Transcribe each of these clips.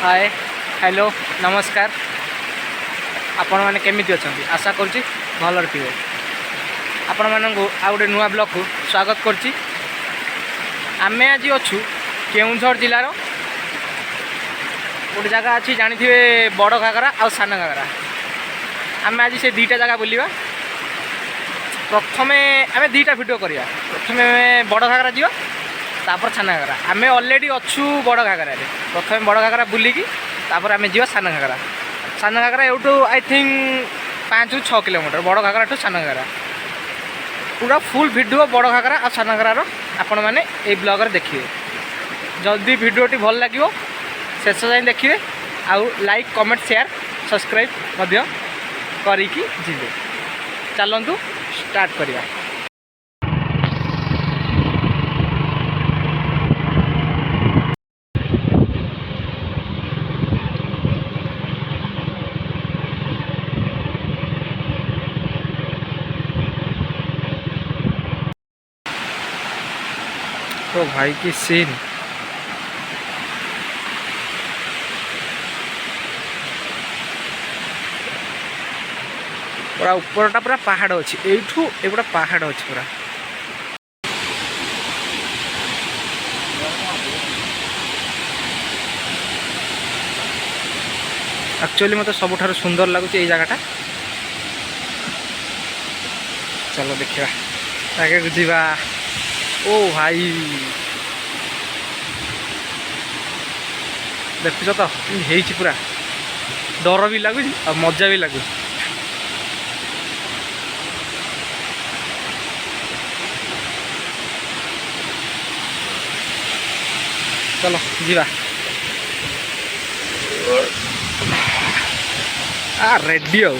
Hi hello नमस्कार आपण मैंने केमिति अछंती आशा करछि भल थे आपण मानू आ गए नुआ ब्लॉग को स्वागत करछि। आमे आज अच्छु केउंझर जिलार गोटे जगह अच्छी जानी बड़ घागरा आ सान घागरा। आमे आज से दीटा जगह बुलवा। प्रथमे आम दीटा भिड करवा। प्रथमे बड़ घागरा जीवा तापर सान घागरा। आम अलरेडी अच्छु बड़ घागरा। प्रथम बड़ घागरा बुलिकी तापर आम जीवा सान घागरा। सान घागरा एवटू आई थिंक 5 ରୁ 6 किलोमीटर बड़ घागरा ठू सान घागरा। पूरा फुल वीडियो बड़ घागरा और सान घागर आपण मैंने ये ब्लॉग रे देखिए। जल्दी वीडियोटी भल लगे शेष जाए देखिए। आउ लाइक कमेंट शेयर सब्सक्राइब मध्य करिकी जीवे। चलतु स्टार्ट करिया। तो भाई की सीन पूरा ऊपरटा पूरा पहाड़ अच्छी। एठू एगुड़ा पहाड़ अच्छी पूरा। एक्चुअली मत सबुठार सुंदर लगुच ये जगह। चलो देखा आगे जीवा। ओ भाई देखुच तो पूरा डर भी लगुच और मजा भी लगुच। चलो जीवा। आ रेडी हो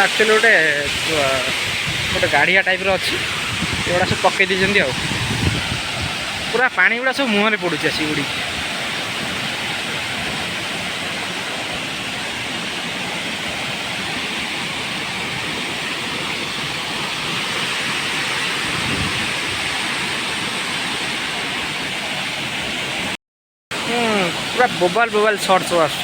एक्चुअली गोटे गोटे गाड़िया टाइप अच्छी एगुड़ा सब पकई दीजिए। पूरा पानी गुड़ा सब मुहर पड़ू आसी उड़ी। पूरा बोबाल बोबाल शॉर्ट सब आस।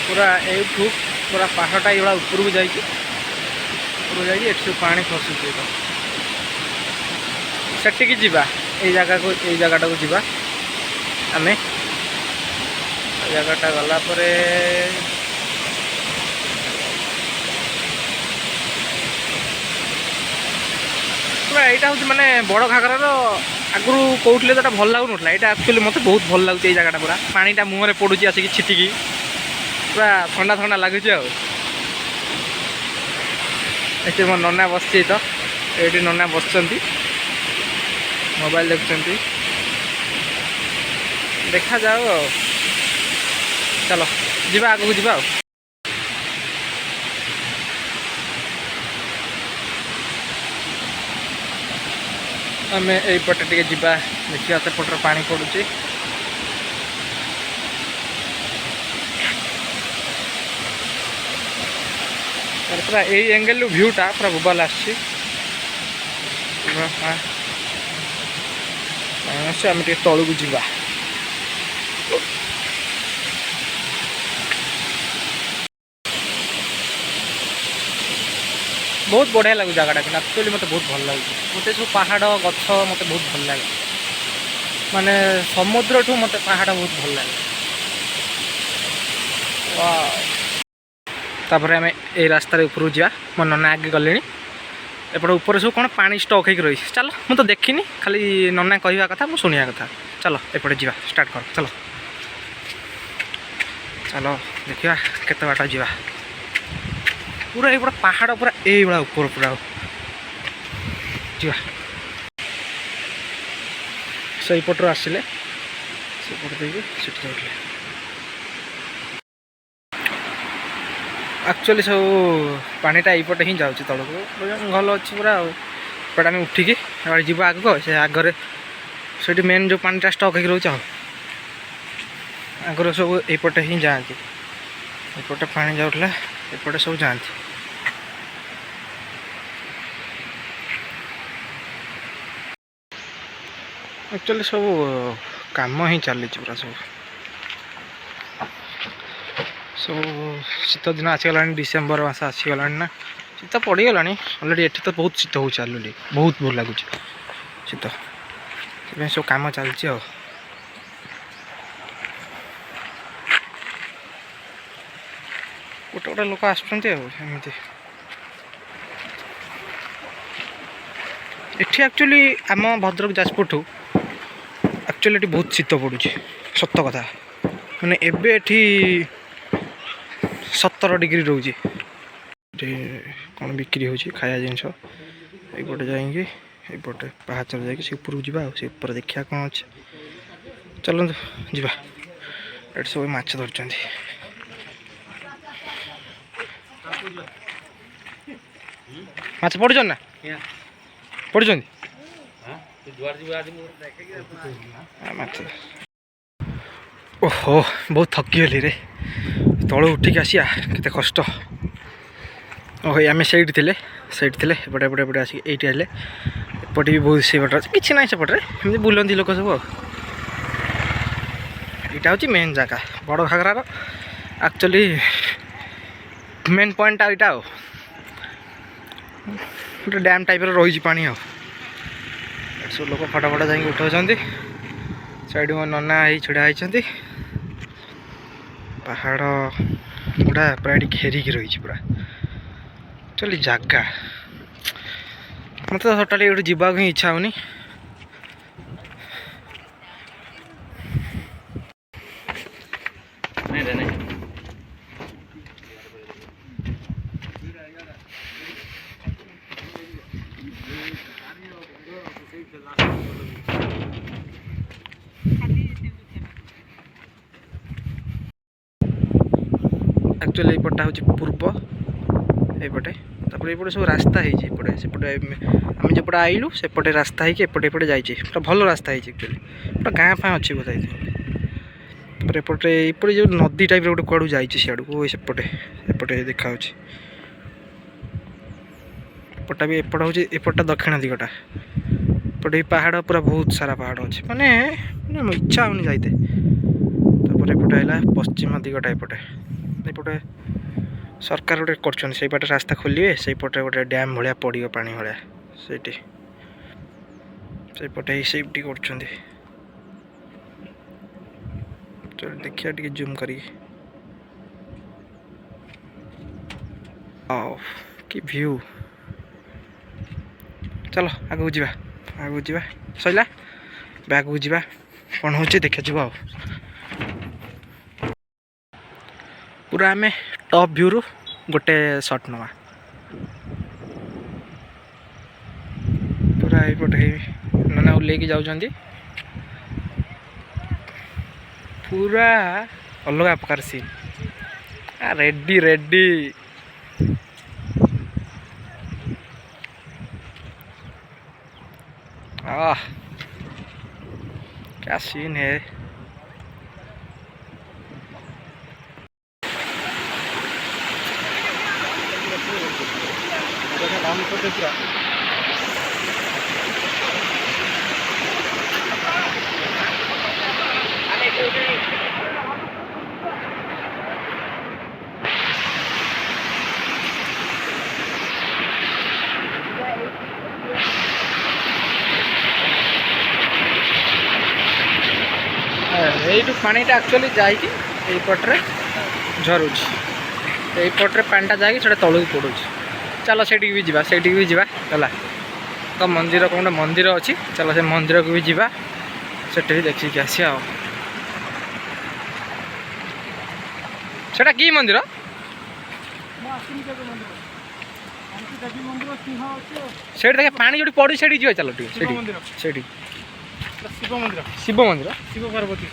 पूरा एठू पूरा पहाड़टा ये ऊपर को जाइए पानी खसुचे। सेटिकी जीवा ये जगह को जीवा। आम जगहटा गला परे पूरा यहाँ हूँ माने बड़ घागरार आगु कौटले तो भल लगुन। यहाँ एक्चुअली मत बहुत भल लगुच ये जगहटा। पूरा पानीटा मुहर पड़ुची आसिक छिटिकी पूरा ठंडा ठंडा लगुच। ये मो नना बस तो ये नना बस मोबाइल देखुं। देखा जाओ। चलो जीवा आगू जीवा। आम यपटे टे जीवा देखिए सेपटर पानी पड़ुची। पूरा यही एंगल व्यूटा पूरा बोबाल आम तलू को जीवा। बहुत बढ़िया लगुच जगहटा। कि एक्चुअली मत बहुत भल लगे। मत सब पहाड़ गछ मत बहुत भल लगे। माने समुद्र ठू मत पहाड़ बहुत भल लगे। तापर आम ये रास्तार ऊपर जा। मो नना आगे गले एपटे ऊपर सब कौन पानी स्टक हो रही। चलो मुझे तो देखनी खाली नना कहवा कथा मुझे शुणा कथा। चलो एपटे जा स्टार्ट कर। चलो चलो देखा केते बाट जा। पूरा ये पहाड़ पूरा ये ऊपर पूरा जा। से पटर आसिले एक्चुअली सब पानीटा यपटे ही जाऊँच तौक जंगल अच्छी पूरा आम उठिकी जीव आग से आगे से मेन जो पानीटा स्टक हो रोचे आगर सब यपटे ही जाती एपटे पानी जाऊला एपटे सब जाती एक्चुअली सब काम ही चली पूरा सब सब शीत दिन आसीगला डिसेम्बर मस आसीगला ना शीत पड़गला अलरेडी एठी तो बहुत शीत हो अलरेडी बहुत भल लगुच शीत से सब कम चलती गोटे गोटे लोक आसमती एठी एक्चुअली आम भद्रक जाजपुर ठू एक्चुअली बहुत शीत पड़ू सत कथा मैंने एबे एठी 17 डिग्री रोचे कौन बिक्री हो खाया जिनस यपटे जाएंगे यपटे पहाच जाकि ऊपर जावा से ऊपर देखा कौन अच्छे चलते जा सब माछ धरते माछ पड़ुन ना पड़ुन ओहो बहुत थकी गली रे तल उठिक आसिया केते कष्ट ओहो आम सैड थे एपटे एपटे एपटे आसिक ये आए एपटे भी बहुत से पटे कि ना सेपटे एमती बुलती लोक सब यहाँ हूँ मेन जगह बड़ घाघरार एक्चुअली मेन पॉइंट यहाँ गोटे डैम टाइप रही पानी सब लोग फटा फटा जाकि उठाऊँ साइड में नना ही छिड़ा होती पहाड़ गुड़ा प्राय घेरिकी रही पूरा चली जगह मत तो टोटाली ये जावाक ही इच्छा होनी एक्चुअली यपटा हूँ पूर्व यपटे तापर ये सब रास्ता होपटे सेपटे आम जो आइलु सेपटे रास्ता होपटे जाइए भल रास्ता एक्चुअली गोटे गाँ फाँ अच्छी बोधा एपटे एपटे जो नदी टाइप गोटे कड़ू जाइए सियाड़ू सेपटे एपटे देखा एपटा भी एपट हूँ एपटा दक्षिण दिगटा एपटे पहाड़ पूरा बहुत सारा पहाड़ अच्छे माने इच्छा होनी जाइते एपटे है पश्चिम दिगटा एपटे एपटे सरकार गोटे कर रास्ता खोलिए से पटे गोटे डैम भाया पड़ो पानी भाया सेपटे ही सेफ्टी कर देखिए टे जूम कर कि व्यू चलो आगू जा सैला आगू जा कौन हो देखा जा पूरा आम टॉप व्यू रु गोटे शॉट नवा पूरा यपटे नना ओल्लैकी जाऊँगी पूरा अलग प्रकार सीन रेडी रेडी क्या सीन है काम करते पूरा यू पानीटा एक्चुअली जापटे झरुच यपटे पानीटा जाकि तलू पड़ू चलो से भी जा चला तो मंदिर कौन मंदिर अच्छी चलो से मंदिर को भी जा से देखिए आसिया सेटा कि मंदिर से देखे पानी जो पड़ी से चलो शिव मंदिर शिव पार्वती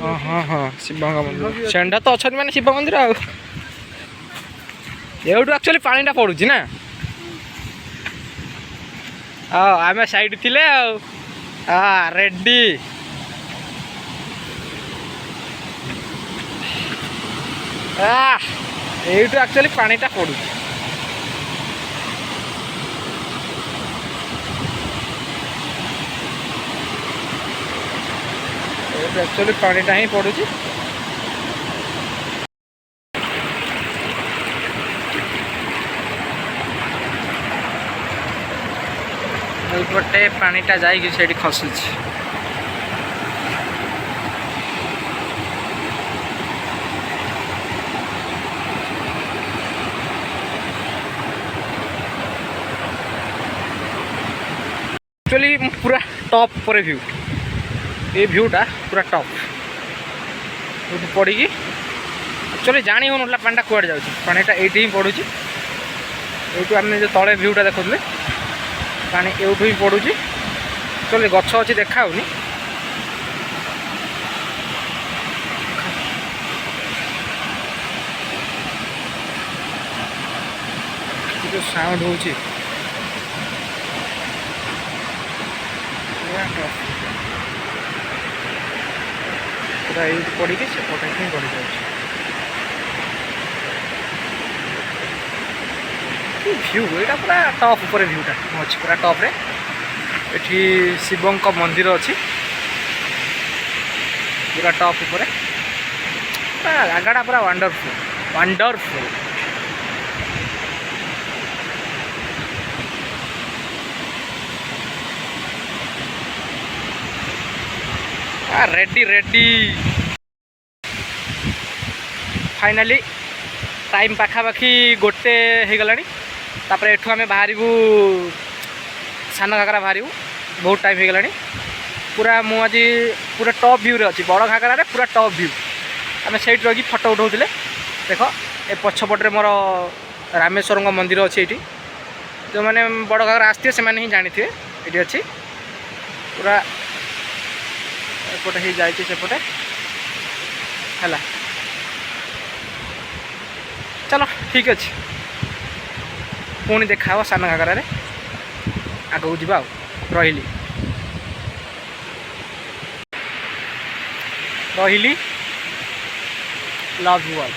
हाँ हाँ शिव मंदिर सेंडा तो अच्छा मैंने शिव मंदिर एवटू एक्चुअली पानीटा पड़ुची ना हाँ आम साइड थिले हाँ रेडी एटू एक्चुअली पानीटा पड़ुची एक्चुअली पानीटा ही पड़ुची गोटे पानीटा जाइए से खसुची एक्चुअली पूरा टॉप पर व्यू ये व्यूटा पूरा टॉप पड़ी एक्चुअली जानी हो ना पानी कुआड़े जाऊँ पानीटा ये ही पड़ू ये आम जो तले व्यूटा देखुले पानी एवठू ही पड़ू एक्चुअली गछ अच्छी देखा जो साउंड हो पूरा ये पड़ी से पटे ही पड़ जाए व्यू यहाँ पूरा टॉप ऊपर व्यूटा अच्छी पूरा टॉप रे एठी शिवं मंदिर अच्छी पूरा टॉप ऊपर पूरा जगटा पूरा wonderful wonderful ready ready finally time पाखापाखि गोटे हो गला तापर एठू आम बाहर सान घागरा बाहर बहुत टाइम हो गला पूरा मुझे पूरा टॉप व्यू रे अच्छी बड़ घागरा रे पूरा टॉप व्यू आम से रही फोटो उठाऊले देख ए पछपटे मोर रामेश्वर मंदिर अच्छी ये जो मैंने बड़ घागरा आसते से ही जानी थे ये अच्छी पूरा एपटे ही जाइए सेपटे है चलो ठीक अच्छे पुणी देखा सान घागरा आगू जा रही लव यू ऑल।